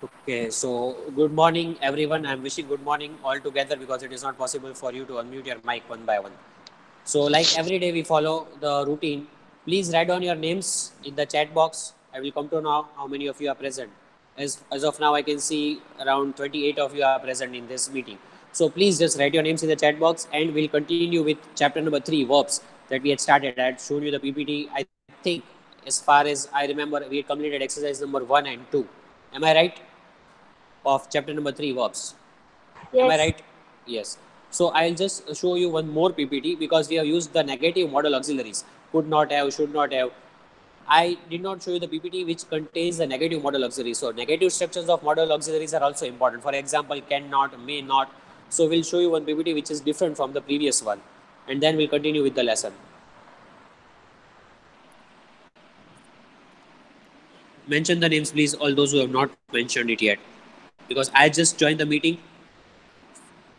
Okay, so good morning, everyone. I'm wishing good morning all together because it is not possible for you to unmute your mic one by one. So, like every day, we follow the routine. Please write down your names in the chat box. I will come to know how many of you are present. As of now, I can see around 28 of you are present in this meeting. So, please just write your names in the chat box and we'll continue with chapter number 3, verbs, that we had started. I had shown you the PPT. I think, as far as I remember, we had completed exercise number 1 and 2. Am I right? Of chapter number 3, verbs. Am I Yes. right? Yes. So I'll just show you one more PPT because we have used the negative model auxiliaries. Could not have, should not have. I did not show you the PPT which contains the negative model auxiliaries. So negative structures of model auxiliaries are also important. For example, cannot, may not. So we'll show you one PPT which is different from the previous one. And then we'll continue with the lesson. Mention the names please, all those who have not mentioned it yet. Because I just joined the meeting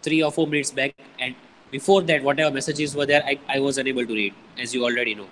3 or 4 minutes back, and before that whatever messages were there, I was unable to read, as you already know.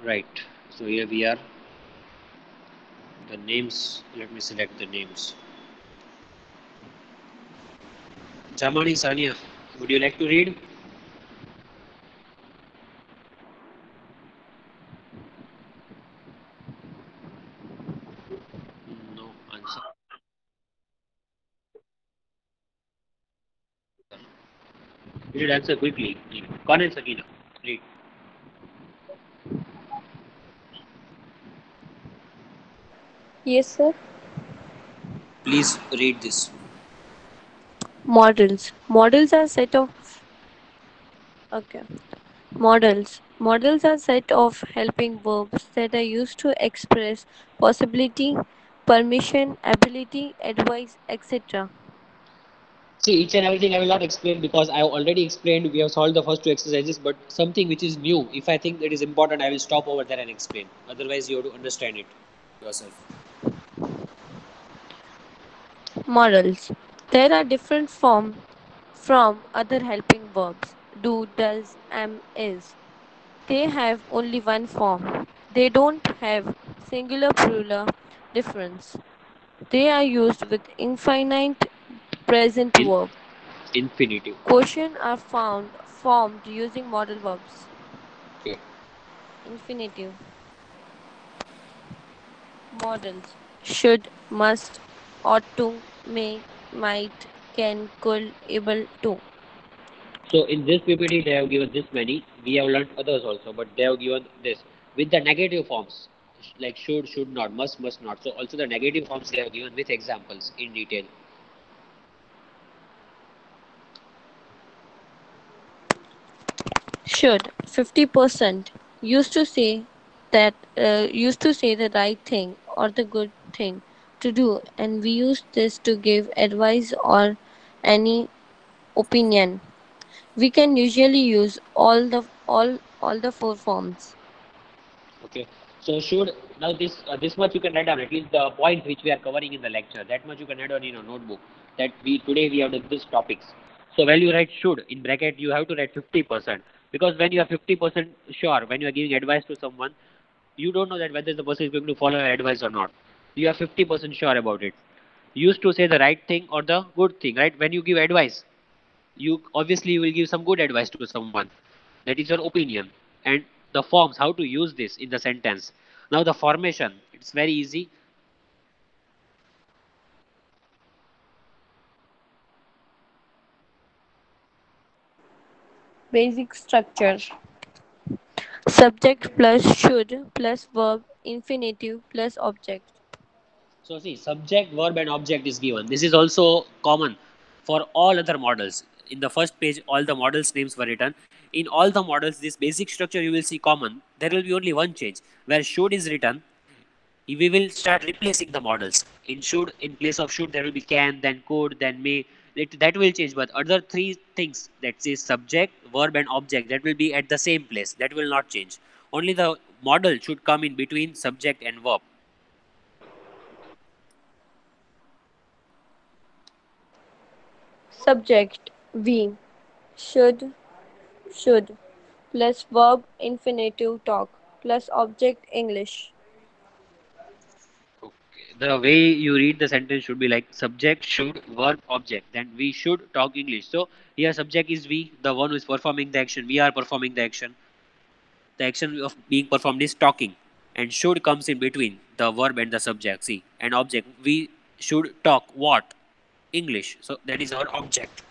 Right, so here we are. The names, let me select the names. Jamani Sania, would you like to read? No answer. You should answer quickly. Khan and Sakina, read. Yes, sir. Please read this. Models. Models are set of okay. Models. Models are set of helping verbs that are used to express possibility, permission, ability, advice, etc. See, each and everything I will not explain because I have already explained. We have solved the first 2 exercises, but something which is new, if I think that is important, I will stop over there and explain. Otherwise, you have to understand it yourself. Models. There are different forms from other helping verbs. Do, does, am, is. They have only one form. They don't have singular plural difference. They are used with infinite present In verb. infinitive. Questions are found formed using modal verbs. Okay. Infinitive. Modals. Should, must, ought to, may, might, can, could, able to. So in this PPT, they have given this many. We have learned others also, but they have given this with the negative forms like should not, must not. So also the negative forms they have given with examples in detail. Should 50% used to say the right thing or the good thing to do, and we use this to give advice or any opinion. We can usually use all the four forms. Okay. So should now this much you can write down at least the points which we are covering in the lecture. That much you can write down in your notebook. That we today we have done this topics. So when you write should in bracket, you have to write 50% because when you are 50% sure, when you are giving advice to someone, you don't know that whether the person is going to follow your advice or not. You are 50% sure about it. You used to say the right thing or the good thing, right? When you give advice, you obviously you will give some good advice to someone. That is your opinion. And the forms, how to use this in the sentence. Now the formation, it's very easy. Basic structure: subject plus should plus verb infinitive plus object. So see, subject, verb, and object is given. This is also common for all other models. In the first page, all the models' names were written. In all the models, this basic structure you will see common. There will be only one change where should is written. We will start replacing the models. In should, in place of should, there will be can, then could, then may. that will change, but other three things, that is subject, verb, and object, that will be at the same place. That will not change. Only the model should come in between subject and verb. Subject we should plus verb infinitive talk plus object English. Okay. The way you read the sentence should be like subject, should, verb, object. Then we should talk English. So here subject is we, the one who is performing the action. We are performing the action. The action of being performed is talking, and should comes in between the verb and the subject. See, and object. We should talk what? English. So that is our object.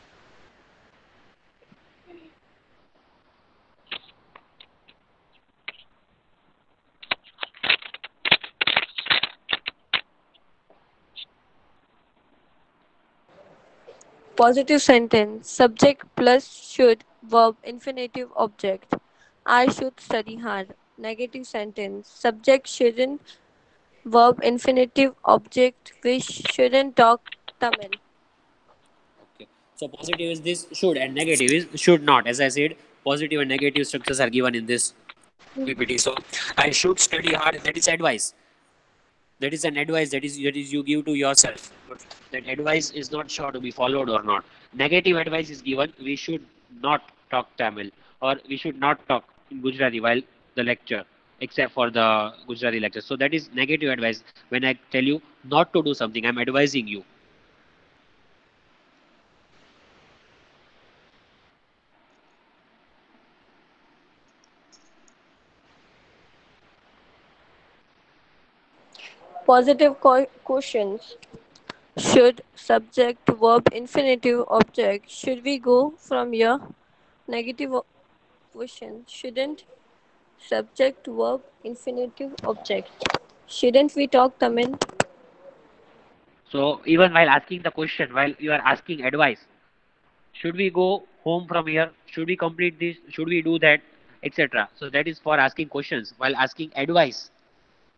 Positive sentence subject plus should verb infinitive object. I should study hard. Negative sentence subject shouldn't verb infinitive object we shouldn't talk Tamil. Okay. So positive is this should, and negative is should not. As I said, positive and negative structures are given in this PPT. So I should study hard. That is advice. That is an advice that is you give to yourself. But that advice is not sure to be followed or not. Negative advice is given. We should not talk Tamil, or we should not talk in Gujarati while the lecture, except for the Gujarati lecture. So that is negative advice. When I tell you not to do something, I'm advising you. Positive questions should subject verb infinitive object should we go from here. Negative question shouldn't subject verb infinitive object. Shouldn't we talk Tamil? So even while asking the question, while you are asking advice, should we go home from here? Should we complete this? Should we do that? Etc. So that is for asking questions. While asking advice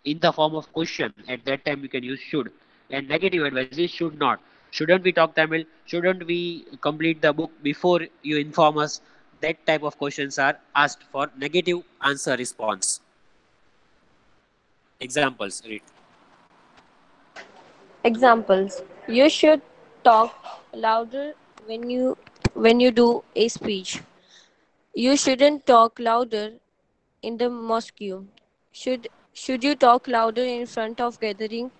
in the form of question, at that time you can use should. And negative advice is should not. Shouldn't we talk Tamil? Shouldn't we complete the book before you inform us? That type of questions are asked for negative answer response. Examples, read. Examples. You should talk louder when you do a speech. You shouldn't talk louder in the mosque. Should you talk louder in front of gathering?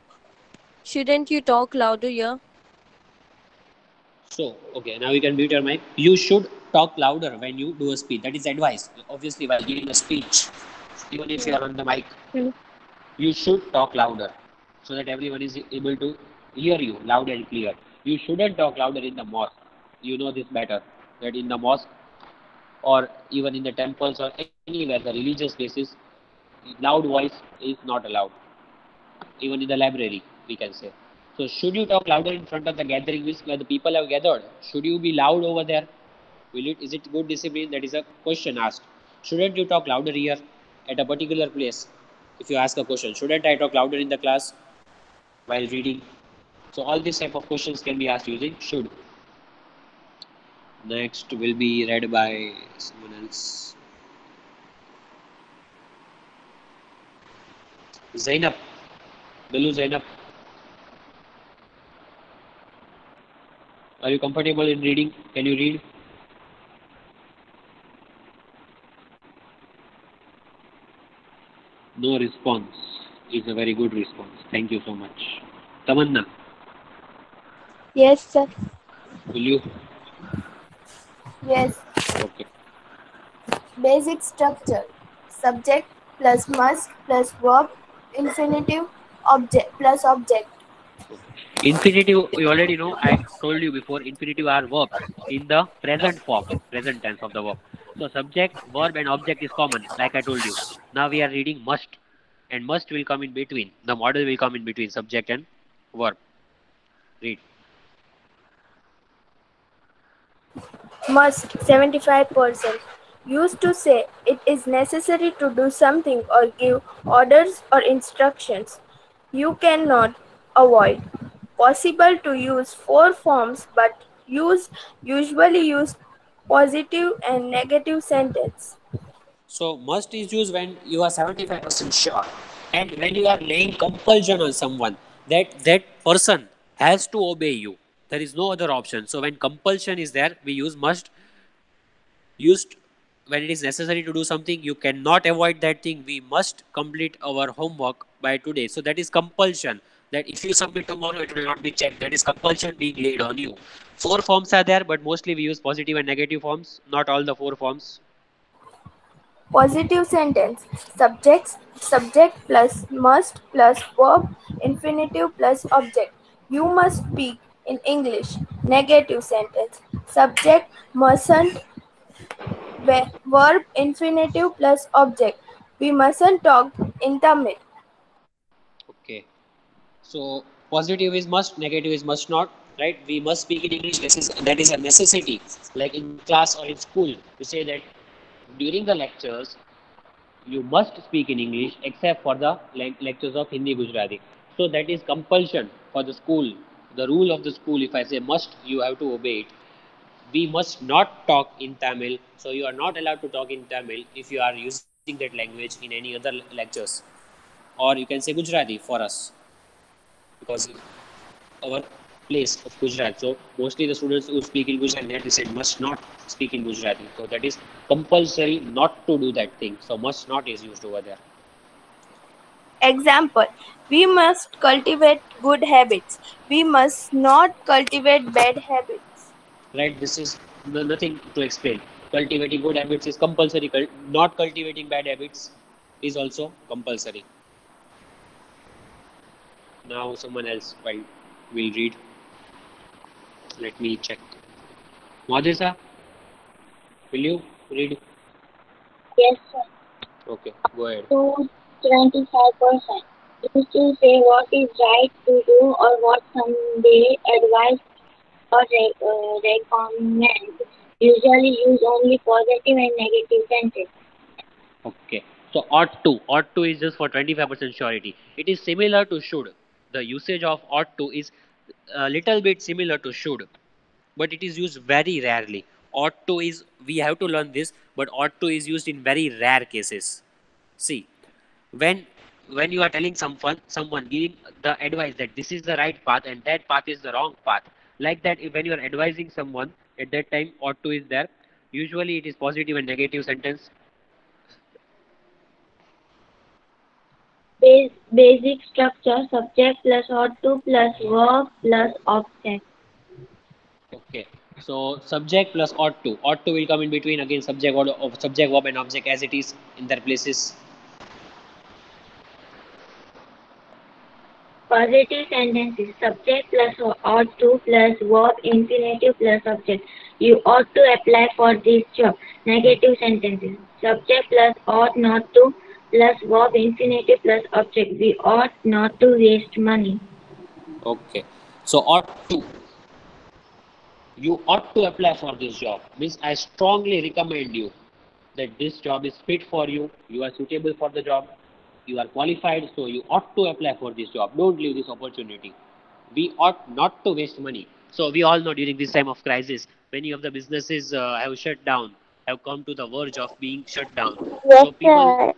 Shouldn't you talk louder here? So, okay, now you can mute your mic. You should talk louder when you do a speech. That is advice. Obviously, while giving a speech, even if you are on the mic, you should talk louder so that everyone is able to hear you loud and clear. You shouldn't talk louder in the mosque. You know this better. That in the mosque or even in the temples or anywhere, the religious places, loud voice is not allowed. Even in the library, we can say. So, should you talk louder in front of the gathering means where the people have gathered? Should you be loud over there? Will it? Is it good discipline? That is a question asked. Shouldn't you talk louder here at a particular place? If you ask a question, shouldn't I talk louder in the class while reading? So all these type of questions can be asked using should. Next will be read by someone else. Zainab, Bilu Zainab, are you comfortable in reading? Can you read? No response is a very good response. Thank you so much. Tamanna, Yes, sir. will you? Yes. Okay. Basic structure. Subject plus must plus verb. Infinitive object plus object. Infinitive, you already know, I told you before, infinitive are verbs in the present form, present tense of the verb. So subject, verb and object is common, like I told you. Now we are reading must, and must will come in between. The model will come in between subject and verb. Read. Must 75%. Used to say it is necessary to do something or give orders or instructions. You cannot avoid. Possible to use four forms but Use usually use positive and negative sentence. So must is used when you are 75% sure, and when you are laying compulsion on someone that person has to obey you. There is no other option. So when compulsion is there, we use must. Used when it is necessary to do something, you cannot avoid that thing. We must complete our homework by today. So that is compulsion. That if you submit tomorrow, it will not be checked. That is compulsion being laid on you. Four forms are there, but mostly we use positive and negative forms. Not all the four forms. Positive sentence. Subject plus must plus verb infinitive plus object. You must speak in English. Negative sentence. Subject mustn't verb infinitive plus object. We mustn't talk in Tamil. Okay. So positive is must, negative is must not. Right? We must speak in English. That is a necessity. Like in class or in school, we say that during the lectures you must speak in English except for the lectures of Hindi Gujarati. So that is compulsion for the school. The rule of the school, if I say must, you have to obey it. We must not talk in Tamil. So you are not allowed to talk in Tamil if you are using that language in any other lectures. Or you can say Gujarati for us because our place of Gujarat. So mostly the students who speak in Gujarati, they said must not speak in Gujarati. So that is compulsory not to do that thing. So must not is used over there. Example. We must cultivate good habits. We must not cultivate bad habits. Right? This is nothing to explain. Cultivating good habits is compulsory. Not cultivating bad habits is also compulsory. Now someone else will read. Let me check. Madhisa, will you read? Yes, sir. Okay, go ahead. To 25%. Used to say what is right to do or what someday advise or recommend. Usually use only positive and negative sentence. Okay. So ought to is just for 25% surety. It is similar to should. The usage of ought to is a little bit similar to should, but it is used very rarely. Ought to is, we have to learn this, but ought to is used in very rare cases. See, when when you are telling someone giving the advice that this is the right path and that path is the wrong path, like that, if when you are advising someone at that time ought to is there. Usually it is positive and negative sentence. Basic structure subject plus ought to plus verb plus object. Okay. So subject plus ought to. Ought to will come in between again subject of subject verb and object as it is in their places. Positive sentences subject plus ought to plus verb infinitive plus object. You ought to apply for this job. Negative sentences subject plus ought not to plus verb infinitive plus object. We ought not to waste money. Okay. So ought to. You ought to apply for this job. Means I strongly recommend you that this job is fit for you. You are suitable for the job. You are qualified, so you ought to apply for this job. Don't leave this opportunity. We ought not to waste money. So we all know during this time of crisis, many of the businesses have shut down, have come to the verge of being shut down. Yes, So sir.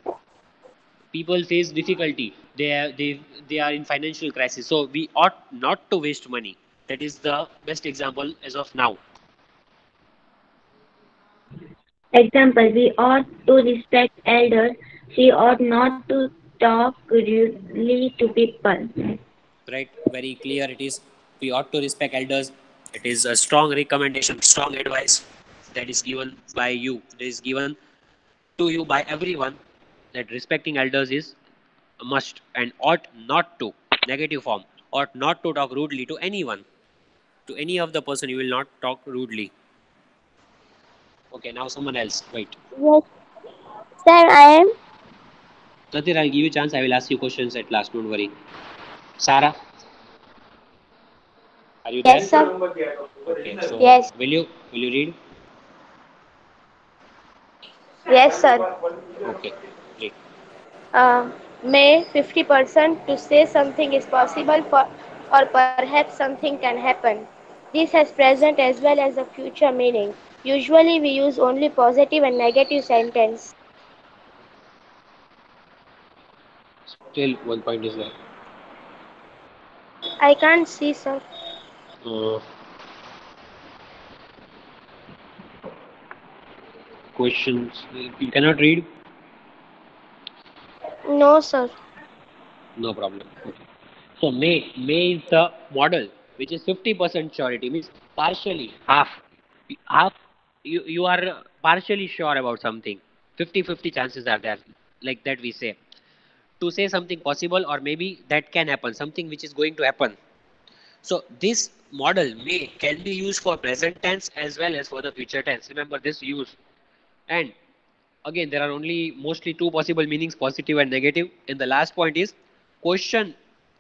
people face difficulty. They are in financial crisis. So we ought not to waste money. That is the best example as of now. Example, we ought to respect elders. She ought not to talk rudely to people. Right? Very clear it is. We ought to respect elders. It is a strong recommendation, strong advice that is given by you. That is given to you by everyone that respecting elders is a must and ought not to. Negative form. Ought not to talk rudely to anyone. To any of the person you will not talk rudely. Okay, now someone else. Wait. Yes, sir, I am. Nadir, I'll give you a chance. I will ask you questions at last. Don't worry. Sarah, are you there? Yes, sir. Okay, so Yes. will you read? Yes, sir. Okay, read. May 50% to say something is possible for or perhaps something can happen. This has present as well as a future meaning. Usually we use only positive and negative sentence. Still, one point is there. I can't see, sir. Uh, questions. You cannot read? No, sir. No problem. Okay. So May is the model which is 50% surety, means partially half you are partially sure about something. 50-50 chances are there, like that we say, to say something possible or maybe that can happen, something which is going to happen. So this model may can be used for present tense as well as for the future tense. Remember this use. And again, there are only mostly two possible meanings, positive and negative. And the last point is question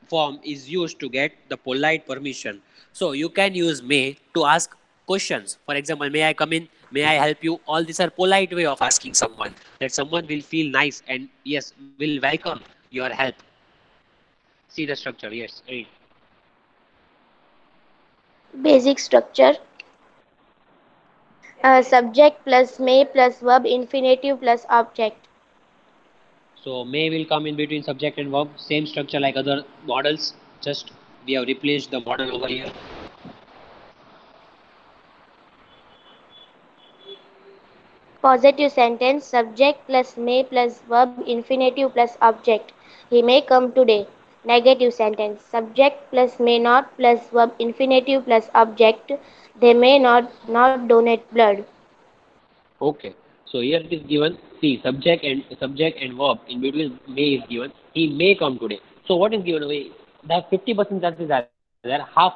form is used to get the polite permission. So you can use may to ask questions. For example, may I come in? May I help you? All these are polite way of asking someone, that someone will feel nice and yes, will welcome your help. See the structure. Yes. Read. Basic structure. Subject plus may plus verb infinitive plus object. So may will come in between subject and verb. Same structure like other models. Just we have replaced the model over here. Positive sentence. Subject plus may plus verb infinitive plus object. He may come today. Negative sentence. Subject plus may not plus verb infinitive plus object. They may not donate blood. Okay. So here it is given. See, subject and verb in between may is given. He may come today. So what is given away? The 50% chances are there, half,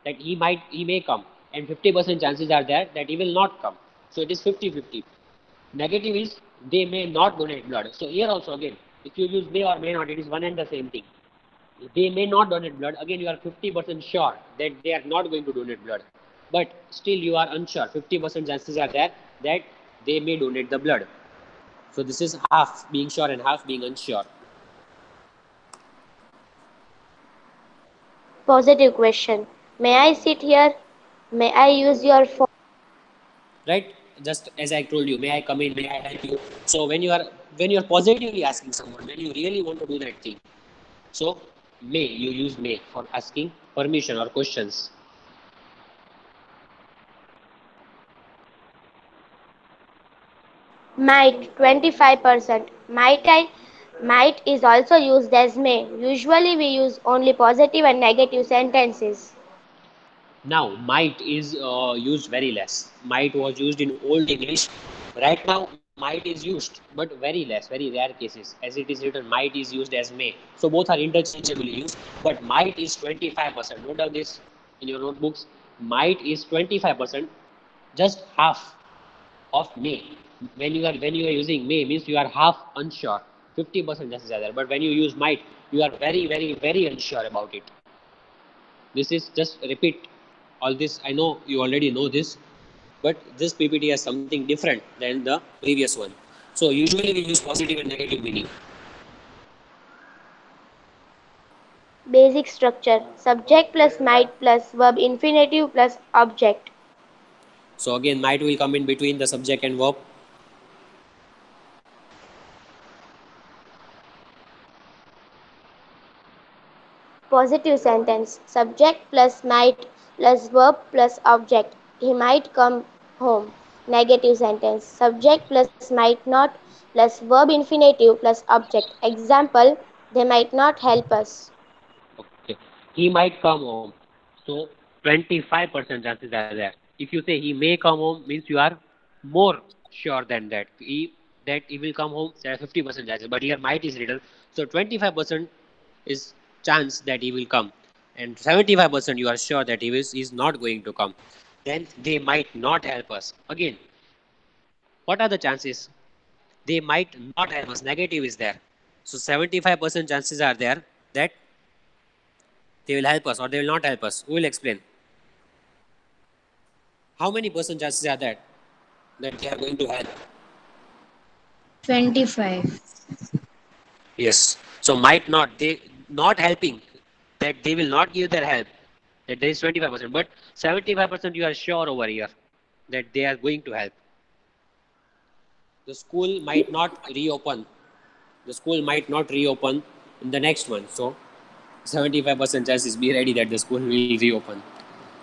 that he may come, and 50% chances are there that he will not come. So it is 50-50. Negative is they may not donate blood. So here also again, if you use may or may not, it is one and the same thing. They may not donate blood. Again, you are 50% sure that they are not going to donate blood, but still you are unsure. 50% chances are there that they may donate the blood. So this is half being sure and half being unsure. Positive question. May I sit here? May I use your phone? Right? Just as I told you, may I come in? May I help you? So when you are positively asking someone, when you really want to do that thing, so may you use may for asking permission or questions. Might 25%. Might is also used as may. Usually we use only positive and negative sentences. Now, might is used very less. Might was used in Old English. Right now, might is used, but very less, very rare cases. As it is written, might is used as may. So both are interchangeably used. But might is 25%. Note down this in your notebooks. Might is 25%, just half of may. When you are using may, means you are half unsure. 50% chances are there. But when you use might, you are very, very, very unsure about it. This is just repeat all this. I know you already know this, but this PPT has something different than the previous one. So usually we use positive and negative meaning. Basic structure. Subject plus might plus verb infinitive plus object. So again, might will come in between the subject and verb. Positive sentence. Subject plus might plus verb plus object. He might come home. Negative sentence. Subject plus might not plus verb infinitive plus object. Example, they might not help us. Okay, he might come home. So 25% chances are there. If you say he may come home, means you are more sure than that. He will come home. There are 50% chances, but here might is written. So 25% is chance that he will come, and 75% you are sure that is not going to come. Then they might not help us. Again, what are the chances? They might not help us. Negative is there. So 75% chances are there that they will help us or they will not help us. Who will explain? How many percent chances are that they are going to help? 25. Yes. So might not, they not helping, that they will not give their help. that there is 25%, but 75% you are sure over here that they are going to help. The school might not reopen. The school might not reopen in the next month. So 75% chances be ready that the school will reopen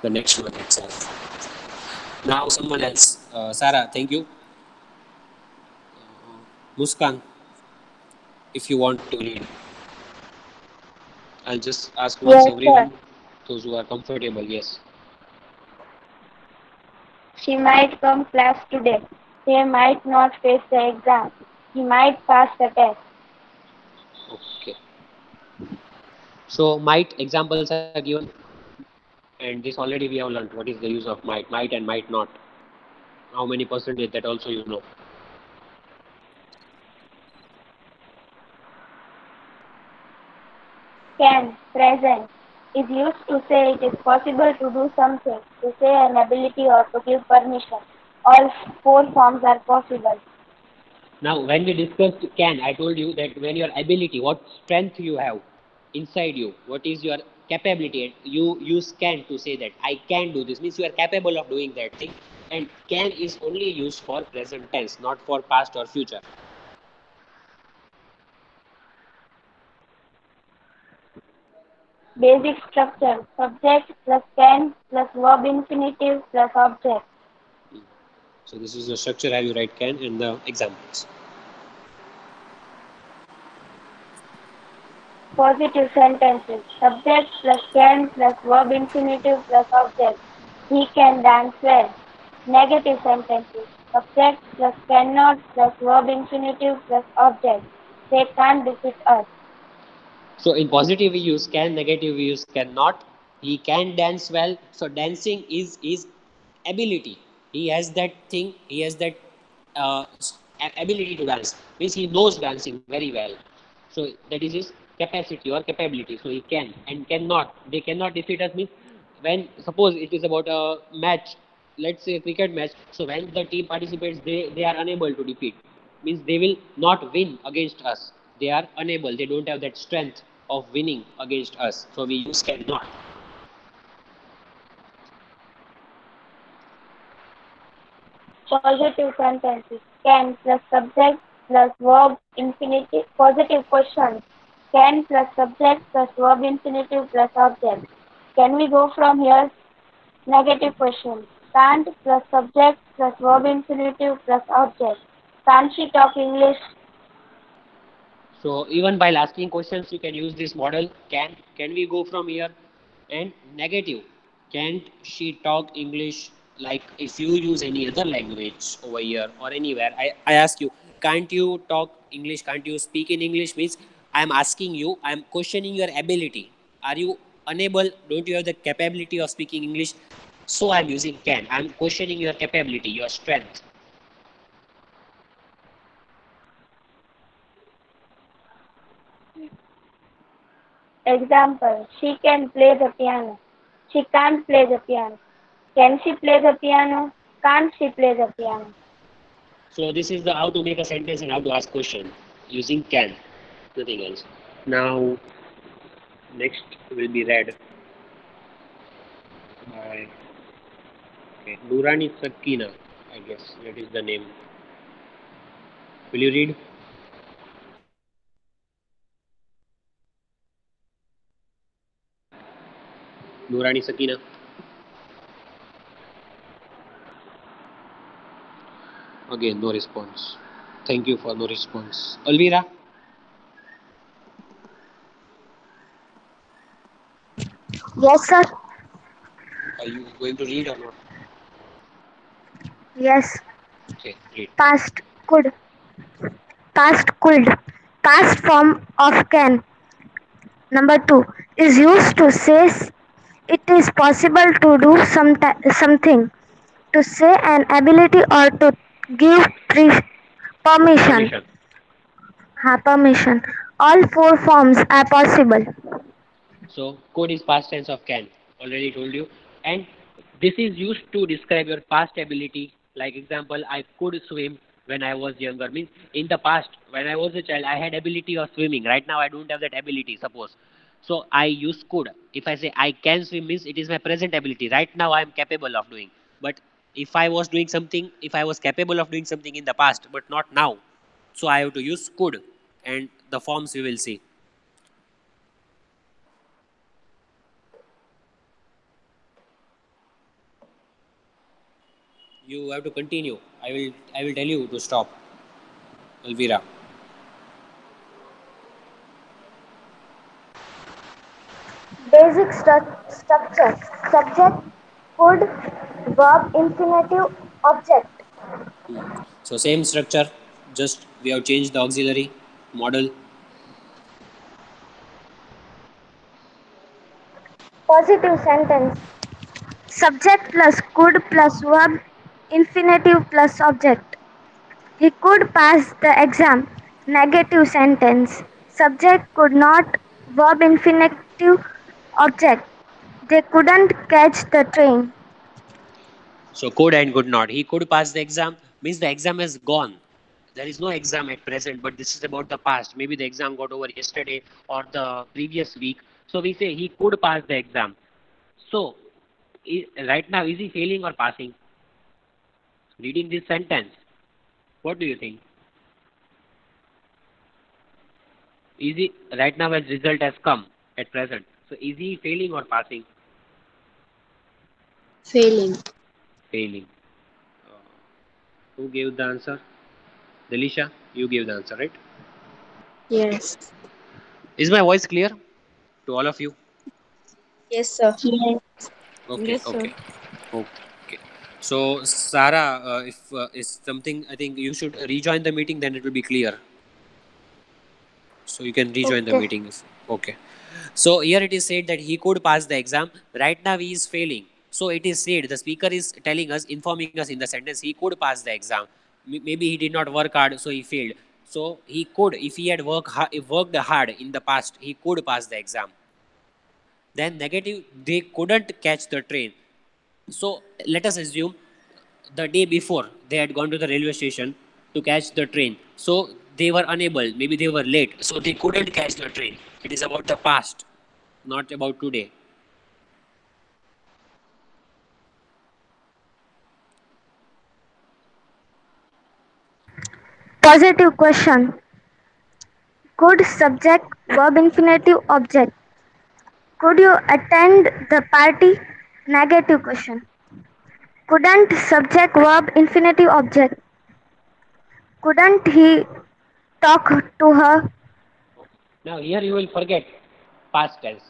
the next month itself. Now someone else. Sarah, thank you. Muskan, if you want to read. I'll just ask once Yes, sir. everyone, those who are comfortable, yes. She might come class today. They might not face the exam. He might pass the test. Okay. So might examples are given, and this already we have learned what is the use of might and might not. How many percentage that also you know. Can, present, is used to say it is possible to do something, to say an ability or to give permission. All four forms are possible. Now when we discussed can, I told you that when your ability, what strength you have inside you, what is your capability, and you use can to say that I can do this, means you are capable of doing that thing, and can is only used for present tense, not for past or future. Basic structure, subject plus can plus verb infinitive plus object. So this is the structure how you write can and the examples. Positive sentences, subject plus can plus verb infinitive plus object. He can dance well. Negative sentences, subject plus cannot plus verb infinitive plus object. They can't defeat us. So in positive we use can, negative we use cannot. He can dance well. So dancing is his ability. He has that thing. He has that uh, ability to dance. Means he knows dancing very well. So that is his capacity or capability. So he can and cannot. They cannot defeat us. Means when suppose it is about a match, let's say a cricket match. So when the team participates, they are unable to defeat. Means they will not win against us. They are unable. They don't have that strength of winning against us. So we use cannot. Positive sentences, can plus subject plus verb infinitive. Positive questions, can plus subject plus verb infinitive plus object. Can we go from here? Negative question, can't plus subject plus verb infinitive plus object. Can't she talk English? So even while asking questions, you can use this model. Can we go from here? And negative. Can't she talk English? Like if you use any other language over here or anywhere, I ask you, can't you talk English? Can't you speak in English? Means I'm asking you, I'm questioning your ability. Are you unable? Don't you have the capability of speaking English? So I'm using can. I'm questioning your capability, your strength. Example, she can play the piano. She can't play the piano. Can she play the piano? Can't she play the piano? So this is the how to make a sentence and how to ask question using can, nothing else. Now next will be read by Nurani Sakina, I guess that is the name. Will you read? Nurani Sakina. Again, no response. Thank you for no response. Alvira, Yes, sir. are you going to read or not? Yes. Okay, read. Past could. Past could. Past form of can. Number two is used to say it is possible to do something, to say an ability or to give permission. Permission. Permission. All four forms are possible. So could is past tense of can. Already told you. And this is used to describe your past ability. Like example, I could swim when I was younger. Means in the past, when I was a child, I had ability of swimming. Right now, I don't have that ability. Suppose. So I use could. If I say I can swim means it is my present ability. Right now I am capable of doing. But if I was doing something, if I was capable of doing something in the past, but not now, so I have to use could, and the forms we will see. You have to continue. I will tell you to stop. Elvira. Basic structure. Subject, could, verb, infinitive, object. So same structure, just we have changed the auxiliary model. Positive sentence. Subject plus could plus verb, infinitive plus object. He could pass the exam. Negative sentence. Subject could not, verb, infinitive, object. They couldn't catch the train. So could and could not. He could pass the exam means the exam is gone. There is no exam at present, but this is about the past. Maybe the exam got over yesterday or the previous week. So we say he could pass the exam. So right now, is he failing or passing? Reading this sentence, what do you think? Is he right now as result has come at present? So is he failing or passing? Failing. Failing. Uh, who gave the answer? Delisha, you gave the answer, right? Yes. Is my voice clear to all of you? Yes, sir. Yes. Okay, Yes, sir. okay, okay. So, Sarah, if is something, I think you should rejoin the meeting, then it will be clear. So you can rejoin the Okay. meeting. Okay. So here it is said that he could pass the exam. Right now he is failing. So it is said, the speaker is telling us, informing us in the sentence, he could pass the exam. Maybe he did not work hard, so he failed. So he could, if he had worked hard in the past, he could pass the exam. Then negative, they couldn't catch the train. So let us assume the day before they had gone to the railway station to catch the train. So they were unable, maybe they were late. So they couldn't catch the train. It is about the past, not about today. Positive question. Could, subject, verb, infinitive, object. Could you attend the party? Negative question. Couldn't, subject, verb, infinitive, object. Couldn't he talk to her? Now here you will forget past tense.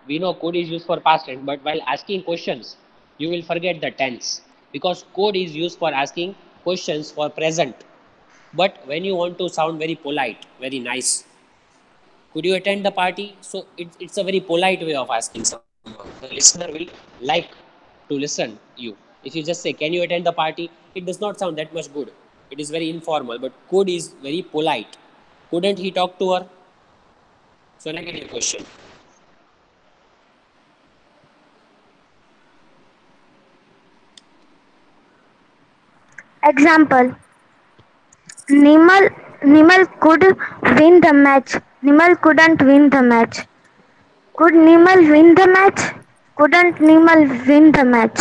We know code is used for past tense, but while asking questions, you will forget the tense because code is used for asking questions for present. But when you want to sound very polite, very nice, could you attend the party? So it's a very polite way of asking someone. The listener will like to listen you. If you just say, can you attend the party? It does not sound that much good. It is very informal, but could is very polite. Couldn't he talk to her? So negative question. Example. Nimal could win the match. Nimal couldn't win the match. Could Nimal win the match? Couldn't Nimal win the match?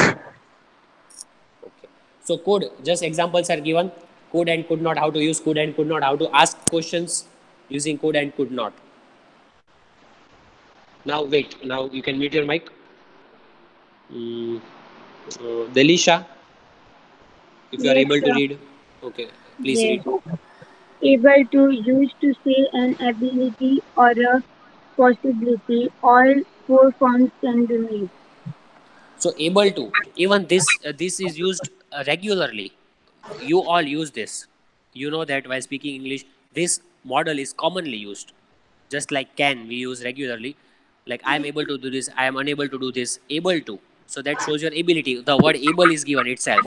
Okay. So could, just examples are given. Could and could not, how to use could and could not, how to ask questions using could and could not. Now wait, now you can mute your mic. Mm, Delisha, if you are Yes, able to sir. read, okay, please Yes. read. Able to, used to say, an ability or a possibility. All four forms can be made. So able to, even this is used regularly. You all use this. You know that while speaking English, this model is commonly used. Just like can, we use regularly. Like I am able to do this, I am unable to do this. Able to. So that shows your ability. The word able is given itself.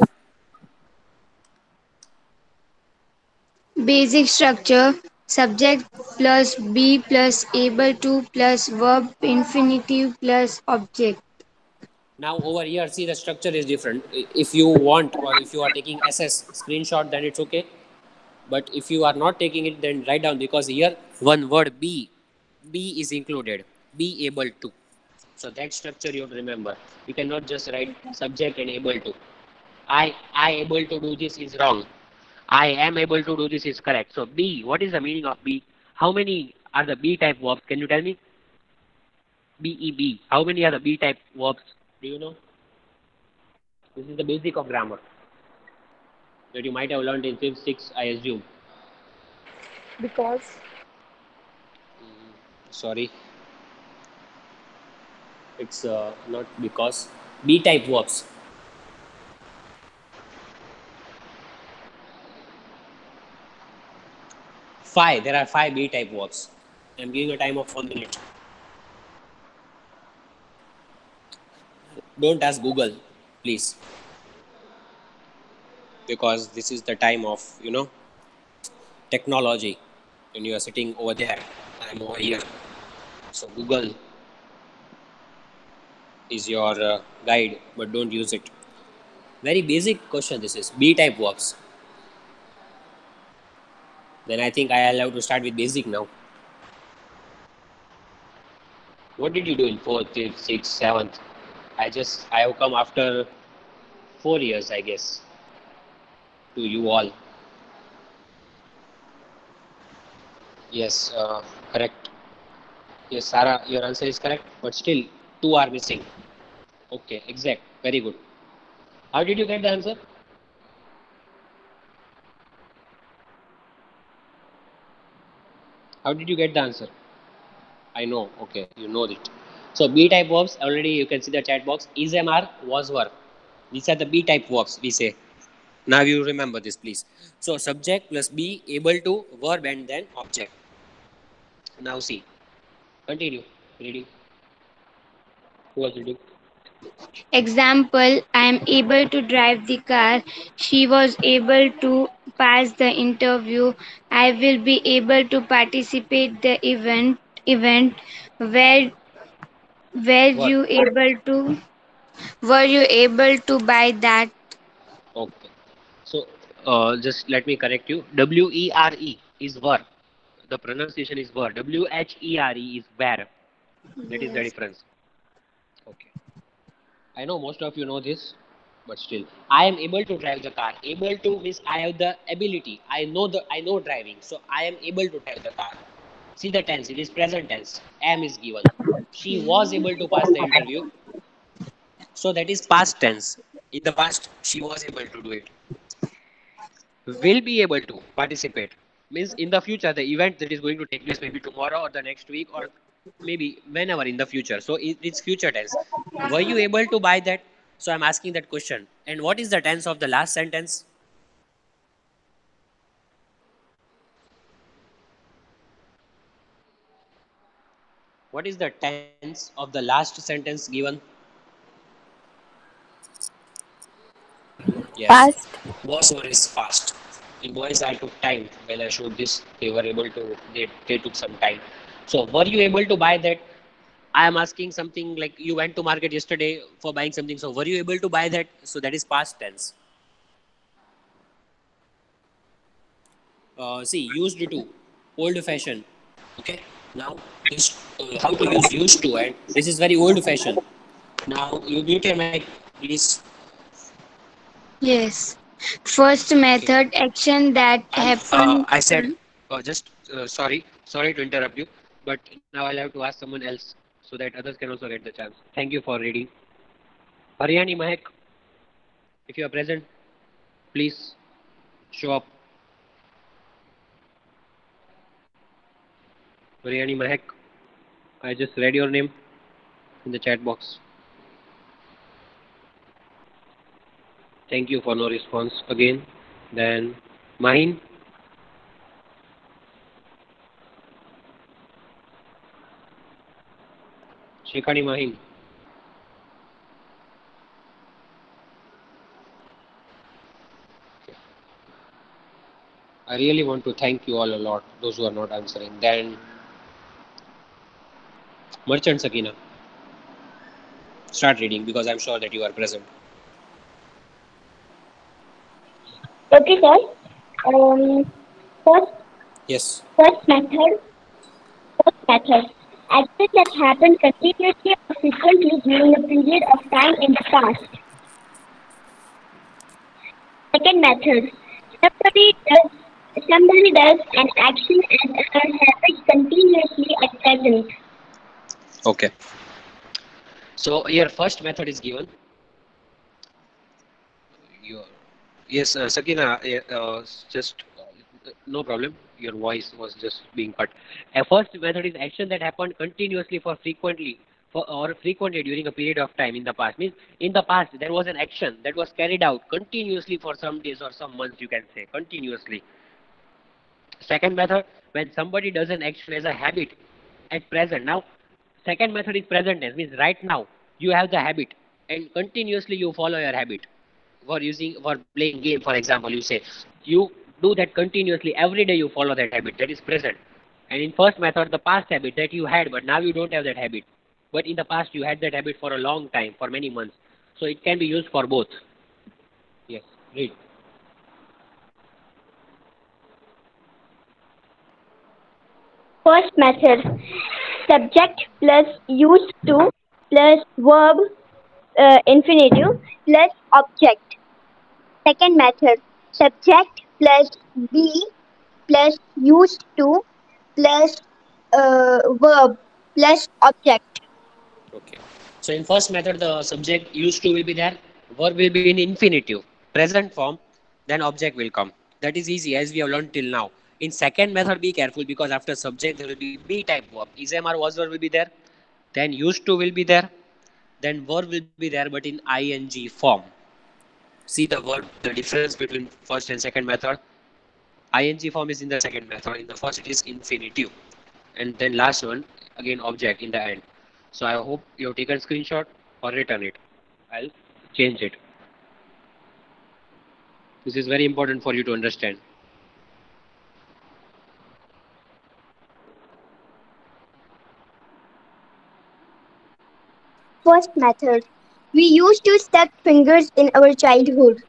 Basic structure subject plus be plus able to plus verb infinitive plus object. Now over here, see the structure is different. If you want or if you are taking SS screenshot, then it's okay. But if you are not taking it, then write down because here one word be is included. be able to. So that structure you have to remember. You cannot just write subject and able to. I able to do this is wrong. I am able to do this is correct. So be, what is the meaning of be? How many are the be type verbs? Can you tell me? BEB. How many are the be type verbs? Do you know? This is the basic of grammar that you might have learned in 5th, 6th, I assume. Because. Sorry, it's not because. B type verbs. Five. There are 5 B type verbs. I'm giving a time of 1 minute. Don't ask Google, please, because this is the time of technology. When you are sitting over there, I'm over here. So Google is your guide, but don't use it. Very basic question. This is B type verbs. Then I think I'll have to start with basic now. What did you do in 4th, 5th, 6th, 7th? I have come after 4 years, I guess, to you all. Yes, correct. Yes, Sarah, your answer is correct, but still 2 are missing. Okay, exact. Very good. How did you get the answer? How did you get the answer? I know. Okay, you know it. So B type verbs, already you can see the chat box. Is, am, are, was, were. These are the B type verbs we say. Now you remember this, please. So subject plus be, able to, verb, and then object. Now see. Continue reading. Who was reading? Example, I am able to drive the car. She was able to pass the interview. I will be able to participate the event. Where were Were. you able to were you able to buy that? Okay. So just let me correct you. WERE is were. The pronunciation is were. WHERE is where. That is the Yes. difference. Okay. I know most of you know this, but still, I am able to drive the car. Able to means I have the ability. I know driving, so I am able to drive the car. See the tense. It is present tense. Am is given. She was able to pass the interview, so that is past tense. In the past, she was able to do it. Will be able to participate means in the future the event that is going to take place maybe tomorrow or the next week or maybe whenever in the future. So it's future tense. Were you able to buy that? So I'm asking that question. And what is the tense of the last sentence? What is the tense of the last sentence given? Yes. Past. Was or is past. In boys I took time when I showed this. They were able to. They took some time. So were you able to buy that? I am asking something like you went to market yesterday for buying something. So were you able to buy that? So that is past tense. See, used to, old fashioned. Okay. Now this how to use used to, and this is very old fashioned. Now you mute your mic, please. Yes. First Okay. method, action that happen. I said just sorry to interrupt you, but now I'll have to ask someone else so that others can also get the chance. Thank you for reading. Haryani Mahek, if you are present, please show up. Haryani Mahek, I just read your name in the chat box. Thank you for no response again. Then Mahin, Shekhani Mahin. I really want to thank you all a lot, those who are not answering. Then Merchant Sakina, start reading because I'm sure that you are present. Okay, sir. Um, first, Yes. first method. Actions that happen continuously or frequently during a period of time in the past. Second method. Somebody does somebody does an action and a habit continuously at present. Okay. So your first method is given. Your yes, Sakina. Just no problem. Your voice was just being cut. A first method is action that happened continuously for frequently or frequently during a period of time in the past. Means in the past there was an action that was carried out continuously for some days or some months. You can say continuously. Second method, when somebody does an action as a habit at present. Now, second method is present tense, means right now you have the habit and continuously you follow your habit. For playing game, for example, you say you do that continuously every day. You follow that habit. That is present. And in first method, the past habit that you had, but now you don't have that habit. But in the past, you had that habit for a long time, for many months. So it can be used for both. Yes. Read. First method. Subject plus used to plus verb infinitive plus object. Second method. Subject plus be plus used to plus verb plus object. Okay. So in first method, the subject used to will be there, verb will be in infinitive, present form, then object will come. That is easy as we have learned till now. In second method, be careful because after subject there will be B type verb. Is or was verb will be there, then used to will be there, then verb will be there but in ing form. See the word, the difference between first and second method. Ing form is in the second method. In the first, it is infinitive, and then last one again object in the end. So I hope you have taken screenshot or written it. I'll change it. This is very important for you to understand. First method. We used to suck fingers in our childhood.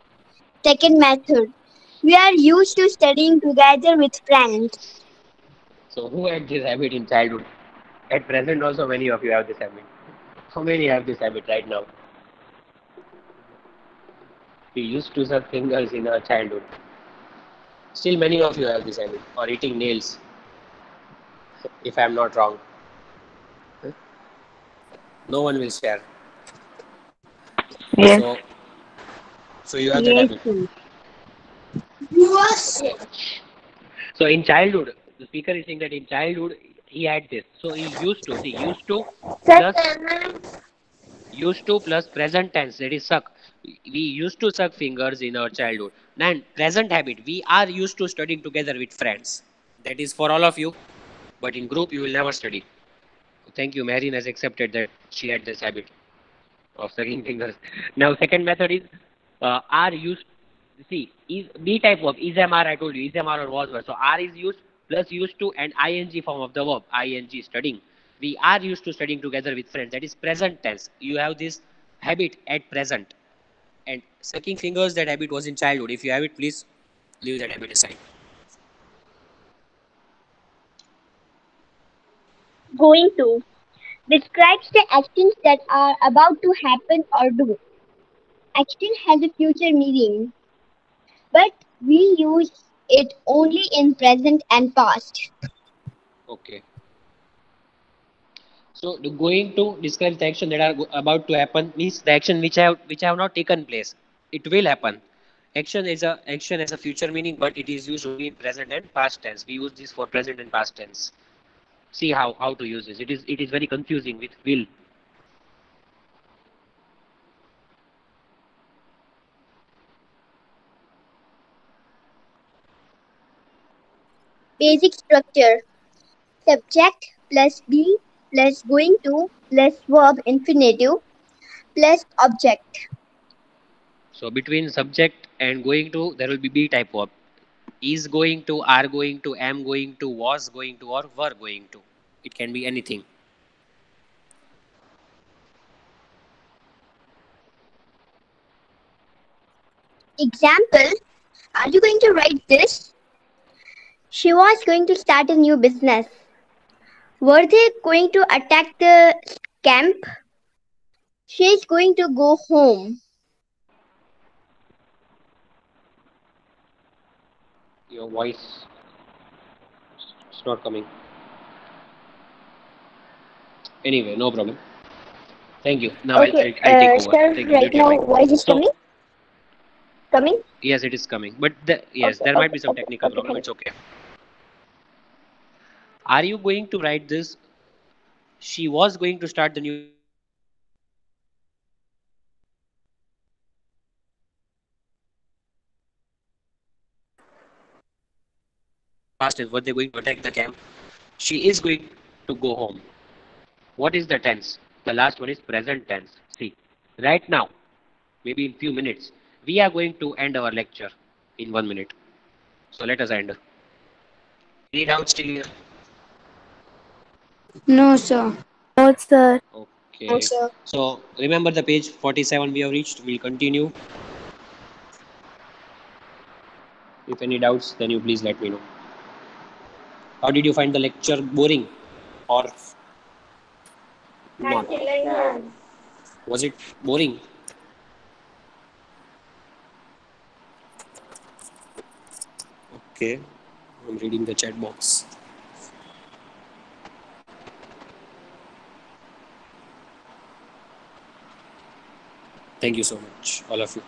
Second method. We are used to studying together with friends. So who had this habit in childhood? At present also many of you have this habit. How many have this habit right now? We used to suck fingers in our childhood. Still many of you have this habit. Or eating nails, if I am not wrong. No one will share. Yes. So you have that Yes. habit. So in childhood, the speaker is saying that in childhood he had this. So he used to see used to plus present tense, that is suck. We used to suck fingers in our childhood. And present habit, we are used to studying together with friends. That is for all of you. But in group you will never study. Thank you. Marine has accepted that she had this habit of sucking fingers. Now second method is are used. See, is B type verb is MR. I told you is MR or was verb. So are is used plus used to and ing form of the verb ing studying. We are used to studying together with friends. That is present tense. You have this habit at present. And sucking fingers, that habit was in childhood. If you have it, please leave that habit aside. Going to describes the actions that are about to happen or do. Action has a future meaning, but we use it only in present and past. Okay. So the going to describe the action that are about to happen means the action which have not taken place. It will happen. Action as a future meaning, but it is used only in present and past tense. We use this for present and past tense. See how to use this. It is very confusing with will. Basic structure: subject plus be plus going to plus verb infinitive plus object. So between subject and going to there will be B type verb. Is going to, are going to, am going to, was going to, or were going to. It can be anything. Example: are you going to write this? She was going to start a new business. Were they going to attack the camp? She's going to go home. Your voice is not coming. Anyway, no problem. Thank you. Now Okay, I'll take over. sir, Thank you. right Mute your now mic. voice is So coming? yes, it is coming. But yes, Okay, there might okay, be some okay, technical okay, problem. thank It's okay. Are you going to write this? She was going to start the new business. Past tense. Were they going to attack the camp? She is going to go home. What is the tense? The last one is present tense. See, right now, maybe in few minutes, we are going to end our lecture in 1 minute. So let us end. Any doubts till here? No, sir. No, sir. Okay. So remember the page 47 we have reached. We'll continue. If any doubts, then you please let me know. How did you find the lecture? Boring or not? Was it boring? Okay. I'm reading the chat box. Thank you so much, all of you.